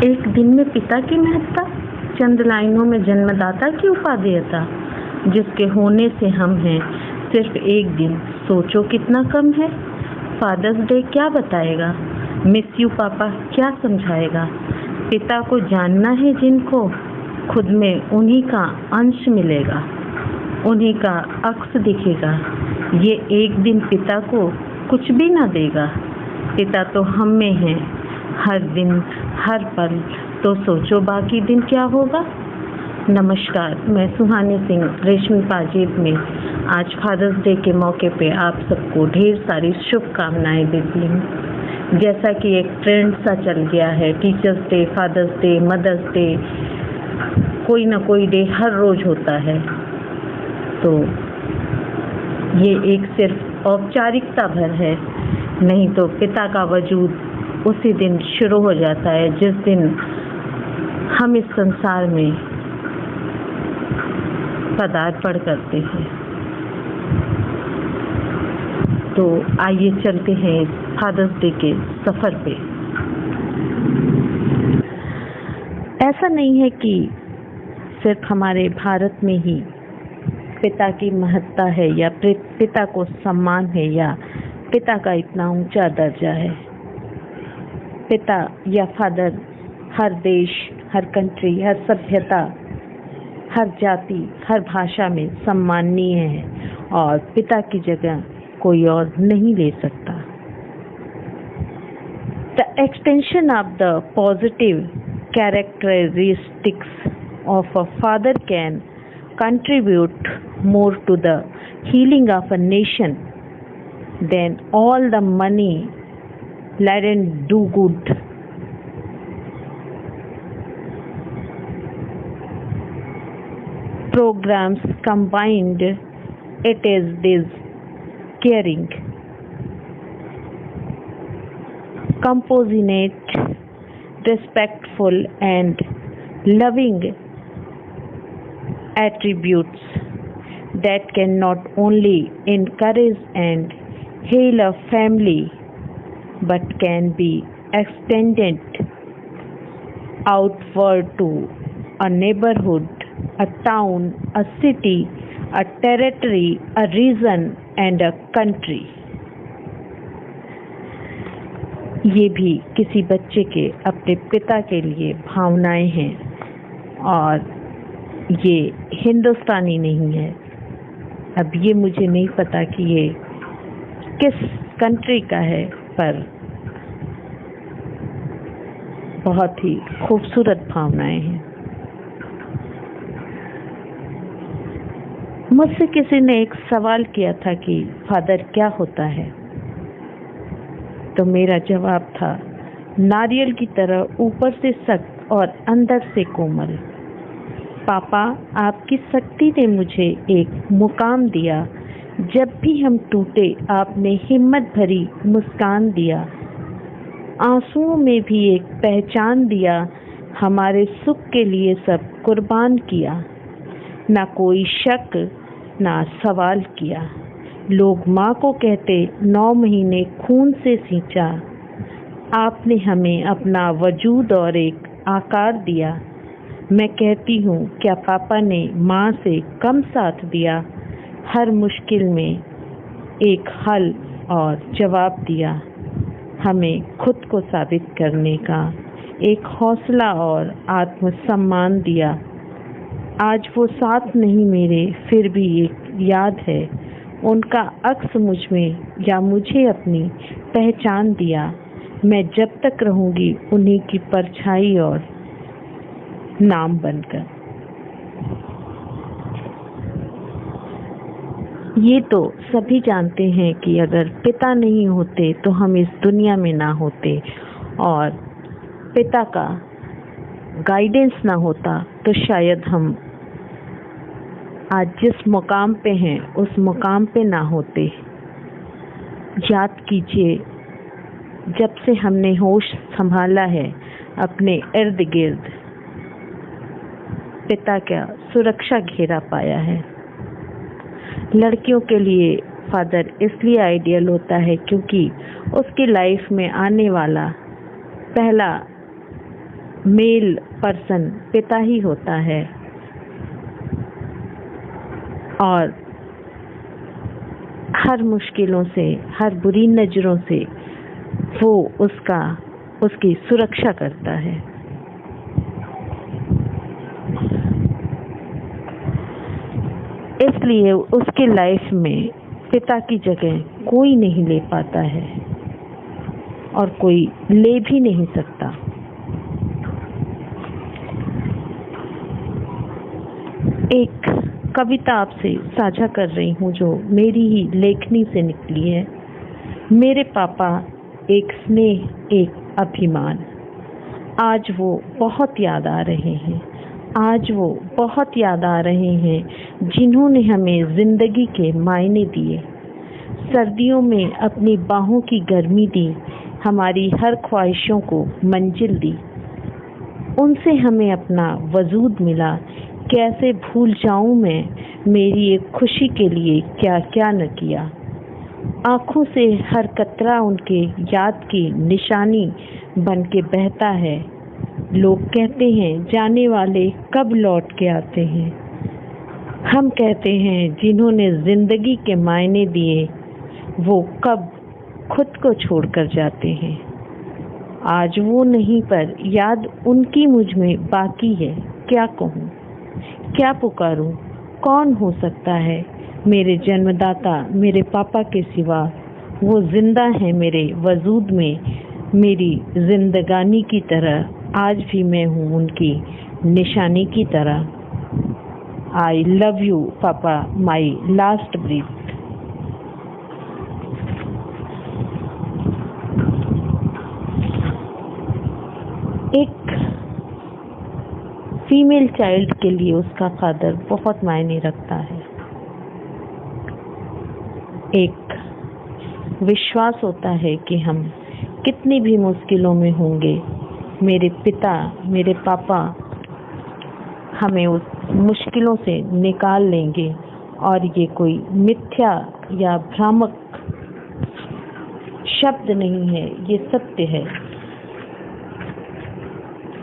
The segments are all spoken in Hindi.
एक दिन में पिता की महत्ता, चंद लाइनों में जन्मदाता की उपादेयता, जिसके होने से हम हैं सिर्फ एक दिन, सोचो कितना कम है। फादर्स डे क्या बताएगा, मिस यू पापा क्या समझाएगा। पिता को जानना है जिनको, खुद में उन्हीं का अंश मिलेगा, उन्हीं का अक्स दिखेगा। ये एक दिन पिता को कुछ भी ना देगा। पिता तो हम में है, हर दिन हर पल, तो सोचो बाकी दिन क्या होगा। नमस्कार, मैं सुहानी सिंह रेशमी पाजेब में आज फादर्स डे के मौके पे आप सबको ढेर सारी शुभकामनाएं देती हूँ। जैसा कि एक ट्रेंड सा चल गया है, teachers day, fathers day, mothers day, कोई ना कोई डे हर रोज होता है, तो ये एक सिर्फ औपचारिकता भर है, नहीं तो पिता का वजूद उसी दिन शुरू हो जाता है जिस दिन हम इस संसार में पदार्पण करते हैं। तो आइए चलते हैं इस फादर्स डे के सफर पे। ऐसा नहीं है कि सिर्फ हमारे भारत में ही पिता की महत्ता है या पिता को सम्मान है या पिता का इतना ऊंचा दर्जा है। पिता या फादर हर देश, हर कंट्री, हर सभ्यता, हर जाति, हर भाषा में सम्माननीय है और पिता की जगह कोई और नहीं ले सकता। The extension of the positive characteristics of a father can contribute more to the healing of a nation than all the money laden do good. Programs combined, it is this caring, compassionate, respectful and loving attributes that can not only encourage and heal a family but can be extended outward to a neighborhood, a town, a city, a territory, a region and a country. ये भी किसी बच्चे के अपने पिता के लिए भावनाएं हैं और ये हिंदुस्तानी नहीं है। अब ये मुझे नहीं पता कि ये किस कंट्री का है, पर बहुत ही खूबसूरत भावनाएं हैं। मुझसे किसी ने एक सवाल किया था कि फादर क्या होता है, तो मेरा जवाब था, नारियल की तरह ऊपर से सख्त और अंदर से कोमल। पापा, आपकी शक्ति ने मुझे एक मुकाम दिया। जब भी हम टूटे आपने हिम्मत भरी मुस्कान दिया, आंसुओं में भी एक पहचान दिया, हमारे सुख के लिए सब कुर्बान किया। ना कोई शक ना सवाल किया, लोग माँ को कहते 9 महीने खून से सींचा। आपने हमें अपना वजूद और एक आकार दिया। मैं कहती हूँ, क्या पापा ने माँ से कम साथ दिया? हर मुश्किल में एक हल और जवाब दिया, हमें खुद को साबित करने का एक हौसला और आत्मसम्मान दिया। आज वो साथ नहीं मेरे, फिर भी एक याद है, उनका अक्स मुझ में या मुझे अपनी पहचान दिया। मैं जब तक रहूँगी उन्हीं की परछाई और नाम बनकर। ये तो सभी जानते हैं कि अगर पिता नहीं होते तो हम इस दुनिया में ना होते, और पिता का गाइडेंस ना होता तो शायद हम आज जिस मुकाम पे हैं उस मुकाम पे ना होते। याद कीजिए, जब से हमने होश संभाला है अपने इर्द गिर्द पिता का सुरक्षा घेरा पाया है। लड़कियों के लिए फादर इसलिए आइडियल होता है क्योंकि उसकी लाइफ में आने वाला पहला मेल पर्सन पिता ही होता है और हर मुश्किलों से, हर बुरी नज़रों से वो उसकी सुरक्षा करता है। इसलिए उसके लाइफ में पिता की जगह कोई नहीं ले पाता है और कोई ले भी नहीं सकता। एक कविता आपसे साझा कर रही हूँ जो मेरी ही लेखनी से निकली है। मेरे पापा एक स्नेह, एक अभिमान। आज वो बहुत याद आ रहे हैं, आज वो बहुत याद आ रहे हैं जिन्होंने हमें जिंदगी के मायने दिए। सर्दियों में अपनी बाहों की गर्मी दी, हमारी हर ख्वाहिशों को मंजिल दी। उनसे हमें अपना वजूद मिला, कैसे भूल जाऊं मैं मेरी एक खुशी के लिए क्या क्या न किया। आँखों से हर कतरा उनके याद की निशानी बन के बहता है। लोग कहते हैं जाने वाले कब लौट के आते हैं। हम कहते हैं जिन्होंने जिंदगी के मायने दिए वो कब खुद को छोड़कर जाते हैं। आज वो नहीं पर याद उनकी मुझ में बाकी है। क्या कहूँ, क्या पुकारूं, कौन हो सकता है मेरे जन्मदाता मेरे पापा के सिवा। वो जिंदा है मेरे वजूद में, मेरी जिंदगानी की तरह। आज भी मैं हूँ उनकी निशानी की तरह। आई लव यू पापा, माई लास्ट ब्रीथ। एक फीमेल चाइल्ड के लिए उसका फादर बहुत मायने रखता है। एक विश्वास होता है कि हम कितनी भी मुश्किलों में होंगे, मेरे पिता, मेरे पापा हमें उस मुश्किलों से निकाल लेंगे। और ये कोई मिथ्या या भ्रामक शब्द नहीं है, ये सत्य है।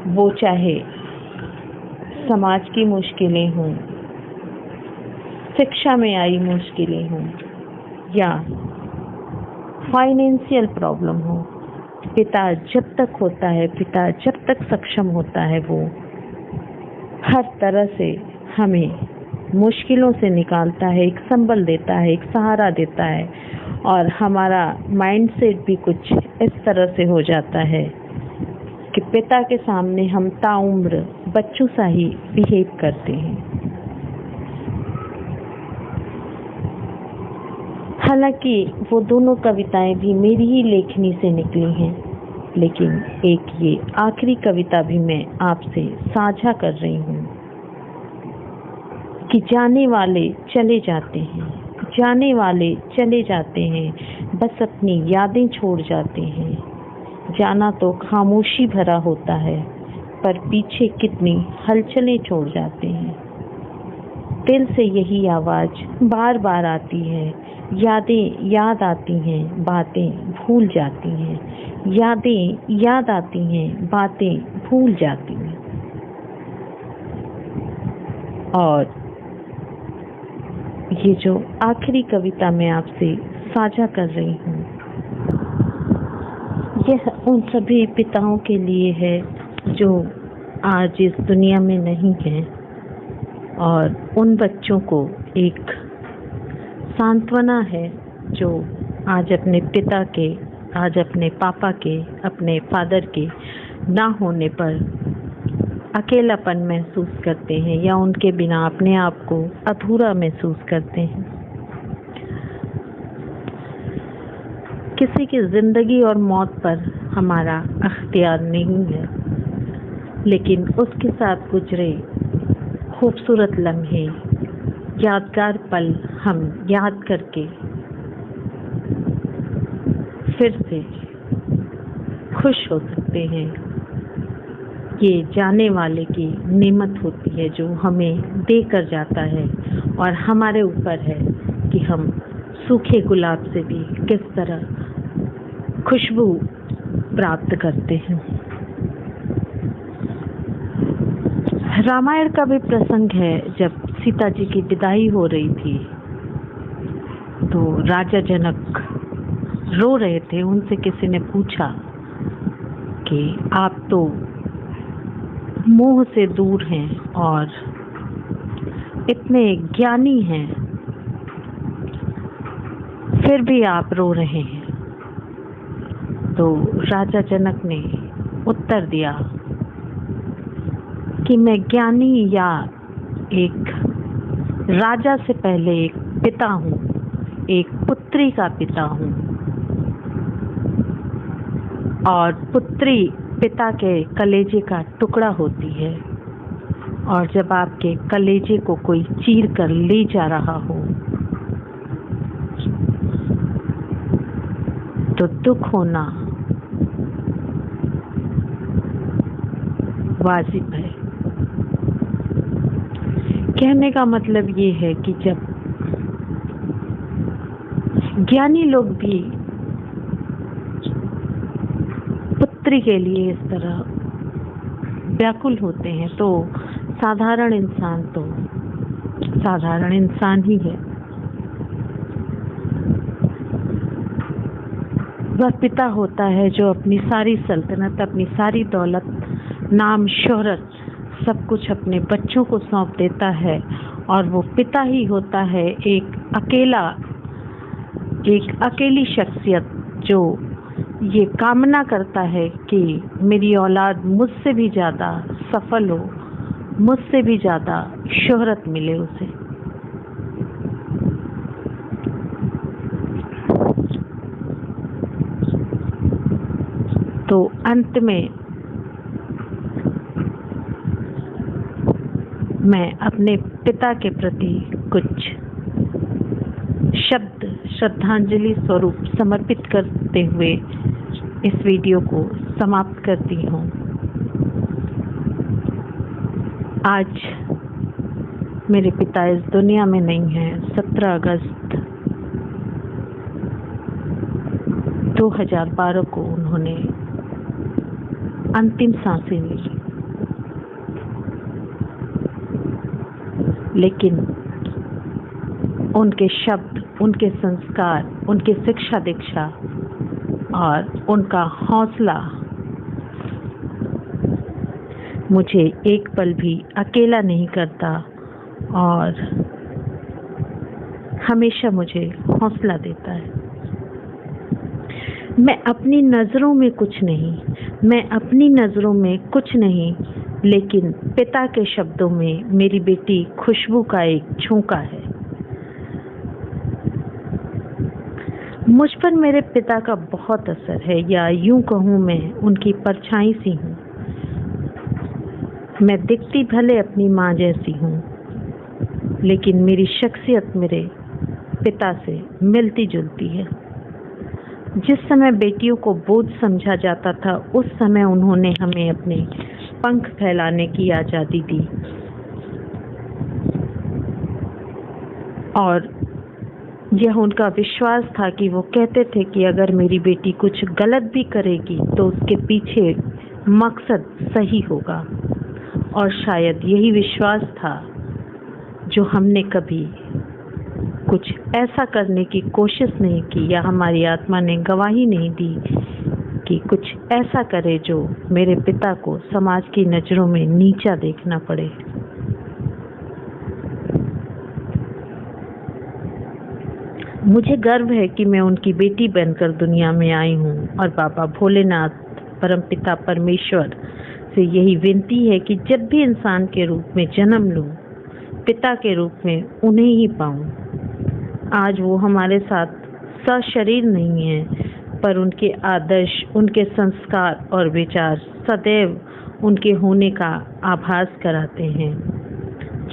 वो चाहे समाज की मुश्किलें हों, शिक्षा में आई मुश्किलें हों या फाइनेंशियल प्रॉब्लम हो, पिता जब तक होता है, पिता जब तक सक्षम होता है, वो हर तरह से हमें मुश्किलों से निकालता है, एक संबल देता है, एक सहारा देता है। और हमारा माइंडसेट भी कुछ इस तरह से हो जाता है कि पिता के सामने हम ताउम्र बच्चों सा ही बिहेव करते हैं। हालांकि वो दोनों कविताएं भी मेरी ही लेखनी से निकली हैं, लेकिन एक ये आखिरी कविता भी मैं आपसे साझा कर रही हूँ कि जाने वाले चले जाते हैं, जाने वाले चले जाते हैं, बस अपनी यादें छोड़ जाते हैं। जाना तो खामोशी भरा होता है, पर पीछे कितनी हलचलें छोड़ जाते हैं। दिल से यही आवाज़ बार बार आती है, यादें याद आती हैं, बातें भूल जाती हैं। यादें याद आती हैं, बातें भूल जाती हैं। और ये जो आखिरी कविता मैं आपसे साझा कर रही हूँ, यह उन सभी पिताओं के लिए है जो आज इस दुनिया में नहीं हैं, और उन बच्चों को एक सांत्वना है जो आज अपने पिता के, आज अपने पापा के, अपने फादर के ना होने पर अकेलापन महसूस करते हैं या उनके बिना अपने आप को अधूरा महसूस करते हैं। किसी की जिंदगी और मौत पर हमारा अख्तियार नहीं है, लेकिन उसके साथ गुजरे खूबसूरत लम्हे, यादगार पल हम याद करके फिर से खुश हो सकते हैं। ये जाने वाले की नेमत होती है जो हमें देकर जाता है, और हमारे ऊपर है कि हम सूखे गुलाब से भी किस तरह खुशबू प्राप्त करते हैं। रामायण का भी प्रसंग है। जब सीता जी की विदाई हो रही थी तो राजा जनक रो रहे थे। उनसे किसी ने पूछा कि आप तो मोह से दूर हैं और इतने ज्ञानी हैं, फिर भी आप रो रहे हैं। तो राजा जनक ने उत्तर दिया कि मैं ज्ञानी या एक राजा से पहले एक पिता हूँ, एक पुत्री का पिता हूँ, और पुत्री पिता के कलेजे का टुकड़ा होती है। और जब आपके कलेजे को कोई चीर कर ले जा रहा हो तो दुख होना वाजिब है। कहने का मतलब ये है कि जब ज्ञानी लोग भी पुत्री के लिए इस तरह व्याकुल होते हैं तो साधारण इंसान तो साधारण इंसान ही है। वह पिता होता है जो अपनी सारी सल्तनत, अपनी सारी दौलत, नाम, शोहरत, सब कुछ अपने बच्चों को सौंप देता है। और वो पिता ही होता है एक अकेली शख्सियत जो ये कामना करता है कि मेरी औलाद मुझसे भी ज़्यादा सफल हो, मुझसे भी ज़्यादा शोहरत मिले उसे। तो अंत में मैं अपने पिता के प्रति कुछ शब्द श्रद्धांजलि स्वरूप समर्पित करते हुए इस वीडियो को समाप्त करती हूँ। आज मेरे पिता इस दुनिया में नहीं हैं। 17 अगस्त 2012 को उन्होंने अंतिम सांसें ली। लेकिन उनके शब्द, उनके संस्कार, उनकी शिक्षा दीक्षा और उनका हौसला मुझे एक पल भी अकेला नहीं करता और हमेशा मुझे हौसला देता है। मैं अपनी नज़रों में कुछ नहीं, लेकिन पिता के शब्दों में मेरी बेटी खुशबू का एक झोंका है। मुझ पर मेरे पिता का बहुत असर है, या यूं कहूँ मैं उनकी परछाई सी हूँ। मैं दिखती भले अपनी माँ जैसी हूँ, लेकिन मेरी शख्सियत मेरे पिता से मिलती जुलती है। जिस समय बेटियों को बोझ समझा जाता था, उस समय उन्होंने हमें अपने पंख फैलाने की आज़ादी दी। और यह उनका विश्वास था कि वो कहते थे कि अगर मेरी बेटी कुछ गलत भी करेगी तो उसके पीछे मकसद सही होगा। और शायद यही विश्वास था जो हमने कभी कुछ ऐसा करने की कोशिश नहीं की, या हमारी आत्मा ने गवाही नहीं दी कि कुछ ऐसा करे जो मेरे पिता को समाज की नज़रों में नीचा देखना पड़े। मुझे गर्व है कि मैं उनकी बेटी बनकर दुनिया में आई हूँ, और बाबा भोलेनाथ, परमपिता परमेश्वर से यही विनती है कि जब भी इंसान के रूप में जन्म लूँ, पिता के रूप में उन्हें ही पाऊँ। आज वो हमारे साथ सशरीर नहीं हैं, पर उनके आदर्श, उनके संस्कार और विचार सदैव उनके होने का आभास कराते हैं।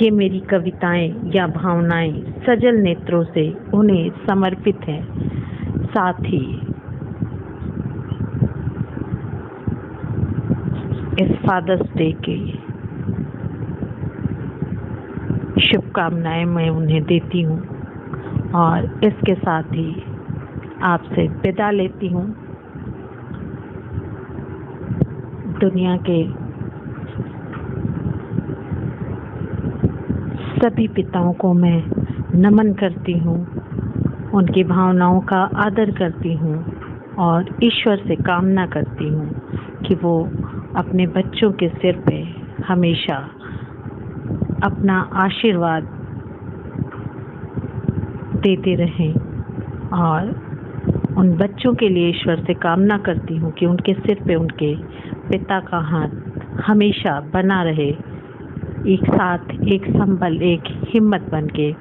ये मेरी कविताएं या भावनाएं सजल नेत्रों से उन्हें समर्पित हैं। साथ ही इस फादर्स डे की शुभकामनाएं मैं उन्हें देती हूँ, और इसके साथ ही आपसे विदा लेती हूँ। दुनिया के सभी पिताओं को मैं नमन करती हूँ, उनकी भावनाओं का आदर करती हूँ और ईश्वर से कामना करती हूँ कि वो अपने बच्चों के सिर पे हमेशा अपना आशीर्वाद देते रहें। और उन बच्चों के लिए ईश्वर से कामना करती हूँ कि उनके सिर पे उनके पिता का हाथ हमेशा बना रहे, एक साथ, एक संबल, एक हिम्मत बनके।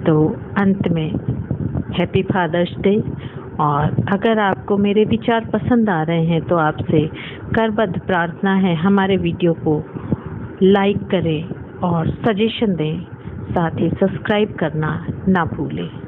तो अंत में हैप्पी फादर्स डे। और अगर आपको मेरे विचार पसंद आ रहे हैं तो आपसे करबद्ध प्रार्थना है, हमारे वीडियो को लाइक करें और सजेशन दें, साथ ही सब्सक्राइब करना ना भूलें।